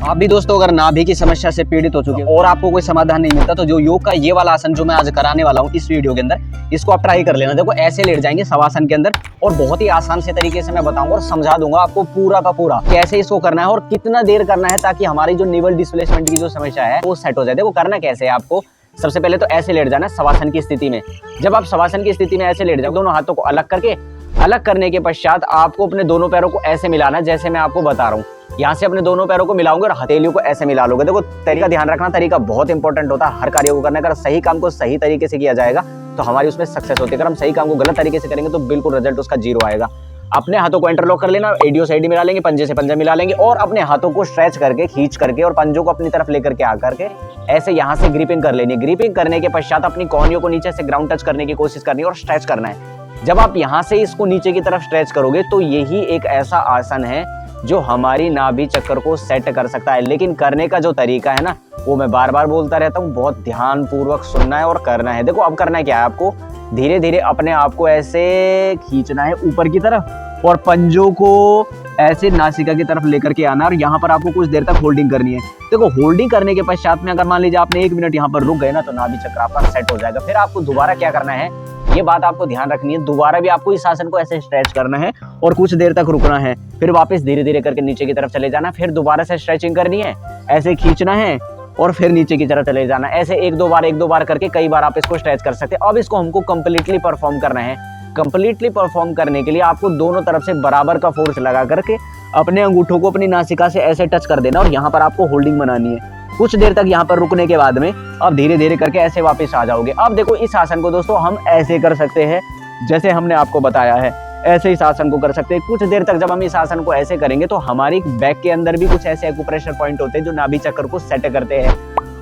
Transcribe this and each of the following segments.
आप भी दोस्तों अगर नाभि की समस्या से पीड़ित हो चुके हो और आपको कोई समाधान नहीं मिलता, तो जो योग का ये वाला आसन जो मैं आज कराने वाला हूँ इस वीडियो के अंदर, इसको आप ट्राई कर लेना। देखो ऐसे लेट जाएंगे शवासन के अंदर और बहुत ही आसान से तरीके से मैं बताऊंगा और समझा दूंगा आपको पूरा का पूरा कैसे इसको करना है और कितना देर करना है, ताकि हमारी जो निवल डिस्प्लेसमेंट की जो समस्या है वो सेट हो जाए। देखो करना कैसे है आपको, सबसे पहले तो ऐसे लेट जाना शवासन की स्थिति में। जब आप शवासन की स्थिति में ऐसे लेट जाओ, दोनों हाथों को अलग करने के पश्चात आपको अपने दोनों पैरों को ऐसे मिलाना, जैसे मैं आपको बता रहा हूँ। यहाँ से अपने दोनों पैरों को मिलाओगे और हथेलियों को ऐसे मिला लोगे। देखो तरीका ध्यान रखना, तरीका बहुत इंपॉर्टेंट होता है हर कार्य को करने का। अगर सही काम को सही तरीके से किया जाएगा तो हमारी उसमें सक्सेस होती है। अगर हम सही काम को गलत तरीके से करेंगे तो बिल्कुल रिजल्ट उसका जीरो आएगा। अपने हाथों को इंटरलॉक कर लेना, एडियो से एडी मिला लेंगे, पंजे से पंजा मिला लेंगे और अपने हाथों को स्ट्रेच करके खींच करके और पंजों को अपनी तरफ लेकर के आकर के ऐसे यहाँ से ग्रिपिंग कर लेनी। ग्रिपिंग करने के पश्चात अपनी कोहनियों को नीचे से ग्राउंड टच करने की कोशिश करनी है और स्ट्रेच करना है। जब आप यहाँ से इसको नीचे की तरफ स्ट्रेच करोगे तो यही एक ऐसा आसन है जो हमारी नाभि चक्र को सेट कर सकता है। लेकिन करने का जो तरीका है ना, वो मैं बार बार बोलता रहता हूँ, बहुत ध्यान पूर्वक सुनना है और करना है। देखो अब करना क्या है, आपको धीरे धीरे अपने आप को ऐसे खींचना है ऊपर की तरफ और पंजों को ऐसे नासिका की तरफ लेकर के आना और यहाँ पर आपको कुछ देर तक होल्डिंग करनी है। देखो होल्डिंग करने के पश्चात में अगर मान लीजिए आपने 1 मिनट यहाँ पर रुक गए ना, तो नाभि चक्र आपका सेट हो जाएगा। फिर आपको दोबारा क्या करना है, ये बात आपको ध्यान रखनी है, दोबारा भी आपको इस आसन को ऐसे स्ट्रेच करना है और कुछ देर तक रुकना है। फिर वापस धीरे धीरे करके नीचे की तरफ चले जाना, फिर दोबारा से स्ट्रेचिंग करनी है, ऐसे खींचना है और फिर नीचे की तरफ चले जाना। ऐसे एक दो बार करके कई बार आप इसको स्ट्रेच कर सकते हैं। अब इसको हमको कंप्लीटली परफॉर्म करना है। कंप्लीटली परफॉर्म करने के लिए आपको दोनों तरफ से बराबर का फोर्स लगा करके अपने अंगूठों को अपनी नासिका से ऐसे टच कर देना और यहाँ पर आपको होल्डिंग बनानी है। कुछ देर तक यहाँ पर रुकने के बाद में अब धीरे धीरे करके ऐसे वापस आ जाओगे। अब देखो इस आसन को दोस्तों हम ऐसे कर सकते हैं जैसे हमने आपको बताया है, ऐसे इस आसन को कर सकते हैं। कुछ देर तक जब हम इस आसन को ऐसे करेंगे तो हमारी बैक के अंदर भी कुछ ऐसे एक्यूप्रेशर पॉइंट होते हैं जो नाभि चक्र को सेट करते हैं।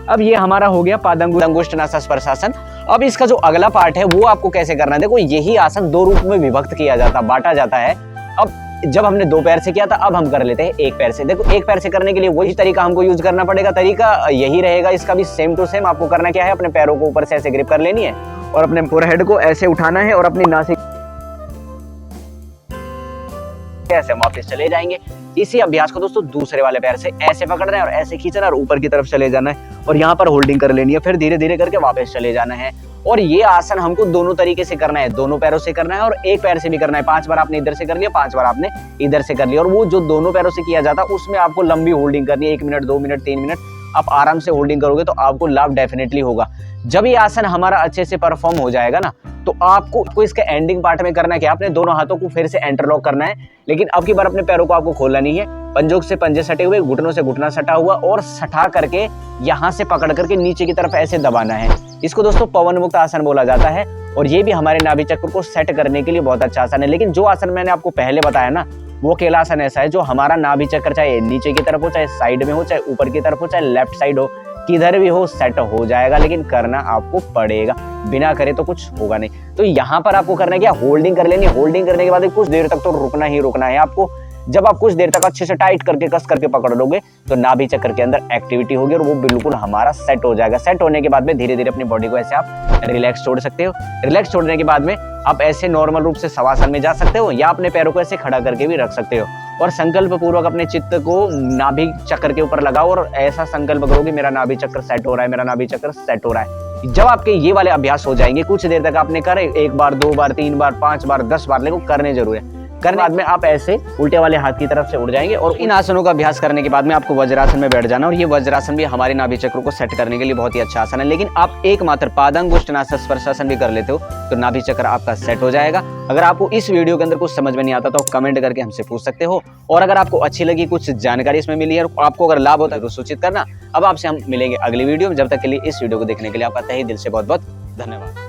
अब ये हमारा हो गया पादांगुष्ठ नासास्पर्शासन। अब इसका जो अगला पार्ट है वो आपको कैसे करना है। देखो यही आसन 2 रूप में विभक्त किया जाता, बांटा जाता है। अब जब हमने 2 पैर से किया था, अब हम कर लेते हैं 1 पैर से। देखो 1 पैर से करने के लिए वही तरीका हमको यूज करना पड़ेगा। तरीका यही रहेगा, इसका भी सेम टू सेम। आपको करना क्या है, अपने पैरों को ऊपर से ऐसे ग्रिप कर लेनी है और अपने फोरहेड को ऐसे उठाना है और अपनी नासिका ऐसे वापस चले जाएंगे। इसी अभ्यास को दोस्तों दूसरे वाले पैर से ऐसे पकड़ना है और ऐसे खींचना और ऊपर की तरफ चले जाना है और यहाँ पर होल्डिंग कर लेनी है। फिर धीरे धीरे करके वापस चले जाना है। और ये आसन हमको दोनों तरीके से करना है, दोनों पैरों से करना है और 1 पैर से भी करना है। 5 बार आपने इधर से कर लिया, 5 बार आपने इधर से कर लिया। और वो जो दोनों पैरों से किया जाता है उसमें आपको लंबी होल्डिंग करनी है, 1 मिनट 2 मिनट 3 मिनट आप आराम से होल्डिंग करोगे तो आपको लाभ डेफिनेटली होगा। जब ये आसन हमारा अच्छे से परफॉर्म हो जाएगा ना, तो आपको इसके एंडिंग पार्ट में करना क्या, आपने दोनों हाथों को फिर से इंटरलॉक करना है। लेकिन अब की बार अपने पैरों को आपको खोलना नहीं है, पंजों से पंजे सटे हुए, घुटनों से घुटना सटा हुआ और सटा करके यहाँ से पकड़ करके नीचे की तरफ ऐसे दबाना है। इसको दोस्तों पवन मुक्त आसन बोला जाता है और ये भी हमारे नाभि चक्र को सेट करने के लिए बहुत अच्छा आसन है। लेकिन जो आसन मैंने आपको पहले बताया ना, वो केला आसन ऐसा है जो हमारा नाभि चक्र चाहे नीचे की तरफ हो, चाहे साइड में हो, चाहे ऊपर की तरफ हो, चाहे लेफ्ट साइड हो, किधर भी हो सेट हो जाएगा। लेकिन करना आपको पड़ेगा, बिना करे तो कुछ होगा नहीं। तो यहाँ पर आपको करना क्या, होल्डिंग कर लेनी। होल्डिंग करने के बाद कुछ देर तक तो रुकना ही रुकना है आपको। जब आप कुछ देर तक अच्छे से टाइट करके कस करके पकड़ लोगे तो नाभि चक्र के अंदर एक्टिविटी होगी और वो बिल्कुल हमारा सेट हो जाएगा। सेट होने के बाद में धीरे धीरे अपनी बॉडी को ऐसे आप रिलैक्स छोड़ सकते हो। रिलैक्स छोड़ने के बाद में आप ऐसे नॉर्मल रूप से शवासन में जा सकते हो या अपने पैरों को ऐसे खड़ा करके भी रख सकते हो और संकल्प पूर्वक अपने चित्त को नाभि चक्र के ऊपर लगाओ और ऐसा संकल्प करो कि मेरा नाभि चक्र सेट हो रहा है, मेरा नाभि चक्र सेट हो रहा है। जब आपके ये वाले अभ्यास हो जाएंगे, कुछ देर तक आपने करे, 1 बार 2 बार 3 बार 5 बार 10 बार, लेकिन करने जरूर है। करने बाद में आप ऐसे उल्टे वाले हाथ की तरफ से उड़ जाएंगे और इन आसनों का अभ्यास करने के बाद में आपको वज्रासन में बैठ जाना। और ये वज्रासन भी हमारे नाभि चक्र को सेट करने के लिए बहुत ही अच्छा आसन है। लेकिन आप एकमात्र पादांगुष्ठ नासास्पर्शासन भी कर लेते हो तो नाभि चक्र आपका सेट हो जाएगा। अगर आपको इस वीडियो के अंदर कुछ समझ में नहीं आता तो कमेंट करके हमसे पूछ सकते हो। और अगर आपको अच्छी लगी, कुछ जानकारी इसमें मिली है, आपको अगर लाभ होता है तो सूचित करना। अब आपसे हम मिलेंगे अगली वीडियो में। जब तक के लिए इस वीडियो को देखने के लिए आपका तहे दिल से बहुत बहुत धन्यवाद।